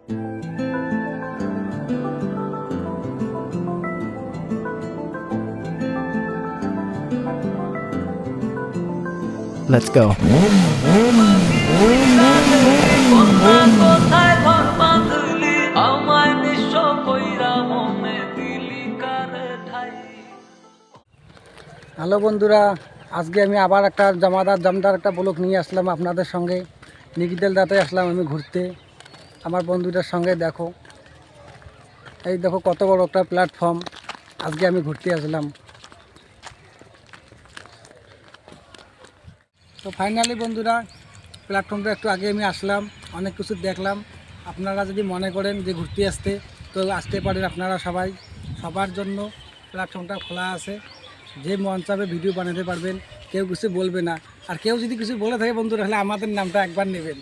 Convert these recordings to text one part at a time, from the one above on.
Let's go. Hello বন্ধুরা, আজকে আমি আবার একটা জামদার একটা ব্লগ নিয়ে আসলাম আপনাদের সঙ্গে। নিগিদেল দাতে আসলাম আমি ঘুরতে আমার বন্ধুদের সঙ্গে। দেখো এই দেখো কত বড় একটা প্ল্যাটফর্ম, আজকে আমি ঘুরতে আসলাম। তো ফাইনালি বন্ধুরা, প্ল্যাটফর্মটা একটু আগে আমি আসলাম, অনেক কিছু দেখলাম। আপনারা যদি মনে করেন যে ঘুরতে আসতে, তো আসতে পারেন আপনারা সবাই। সবার জন্য প্ল্যাটফর্মটা খোলা আছে, যে মন চাবে ভিডিও বানাতে পারবেন, কেউ কিছু বলবে না। আর কেউ যদি কিছু বলে থাকে বন্ধুরা, তাহলে আমাদের নামটা একবার নেবেন,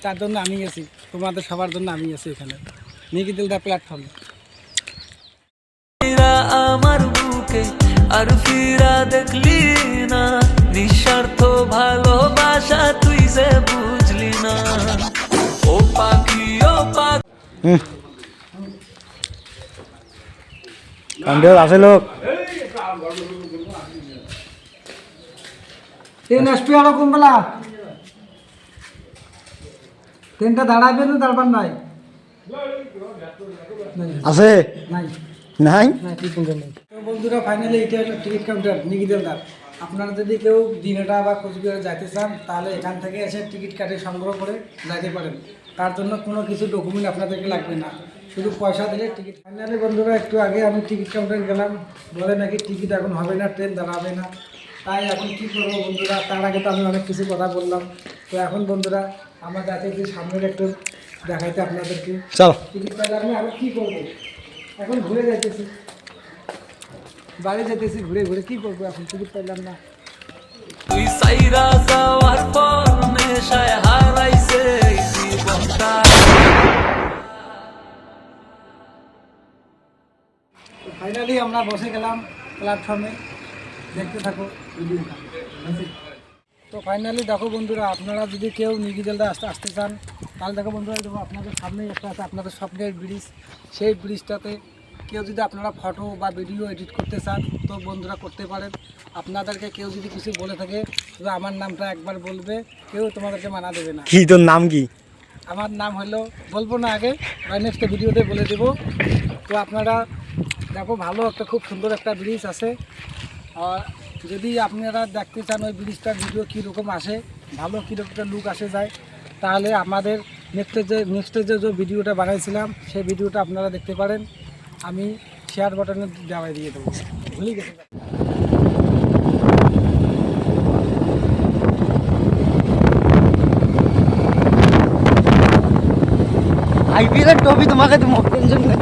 তার জন্য আমি আছি, তোমাদের সবার জন্য আমি আছি এখানে নিগিদেল দা প্ল্যাটফর্মে। আমার বুকে আর ফিরা দেখলি না, নিঃস্বার্থ ভালোবাসা তুই যে বুঝলি না। ও পাখি ও পাখি কান্দেও আছে লোক। ট্রেন আসবে আরো কোনবেলা? ট্রেনটা দাঁড়াবে না দাঁড়াবার নাই? আছে নাই নাই তো বন্ধুরা, ফাইনালি এটা হলো টিকিট কাউন্টার নিগিদেল দা। আপনারা যদি কেউ দিনেটা বা কোচবিহারে যাইতে চান, তাহলে এখান থেকে এসে টিকিট কাটে সংগ্রহ করে যাইতে পারেন। তার জন্য কোনো কিছু ডকুমেন্ট আপনাদেরকে লাগবে না, শুধু পয়সা দিলে টিকিট। ফাইনালি বন্ধুরা, একটু আগে আমি টিকিট কাউন্টারে গেলাম, বলে নাকি টিকিট এখন হবে না, ট্রেন দাঁড়াবে না। তাই এখন কী করবো বন্ধুরা, তার আগে তো আমি অনেক কিছু কথা বললাম। তো এখন বন্ধুরা, আমার যাতে যে সামনের একটু দেখাইতে আপনাদেরকে চল। টিকিট কাটে আমি এখন কী করবো, এখন ঘুরে যাইতেছি, বাড়ি যেতেছি ঘুরে ঘুরে। কী করবো এখন, টিকিট পাইলাম না। তুই সাইরা যাওয়ার পর নেশায় হারাইছে জীবনটা। ফাইনালি আমরা বসে গেলাম প্ল্যাটফর্মে, দেখতে থাকো ভিডিওটা। তো ফাইনালি দেখো বন্ধুরা, আপনারা যদি কেউ নিগিদেলদা আসতে চান, তাহলে দেখো বন্ধুরা, দেখো আপনাদের সামনেই একটা আছে আপনাদের স্বপ্নের ব্রিজ। সেই ব্রিজটাতে কেউ যদি আপনারা ফটো বা ভিডিও এডিট করতে চান, তো বন্ধুরা করতে পারেন। আপনাদেরকে কেউ যদি কিছু বলে থাকে, তবে আমার নামটা একবার বলবে, কেউ তোমাদেরকে মানা দেবে না। কি তোর নাম কি? আমার নাম হলো, বলবো না আগে, নেক্সট ভিডিওতে বলে দেবো। তো আপনারা দেখো, ভালো একটা খুব সুন্দর একটা ব্রিজ আছে। আর যদি আপনারা দেখতে চান ওই ব্রিজটার ভিডিও কীরকম আসে, ভালো কীরকম একটা লুক আসে যায়, তাহলে আমাদের নেক্সটে যে ভিডিওটা বানাইছিলাম, সেই ভিডিওটা আপনারা দেখতে পারেন। আমি শেয়ার বাটনে দেওয়াই দিয়ে দেবো, ভুলে গেছি। আইপিএলের ট্রফি তোমাকে, তোমার টেনশন নেই।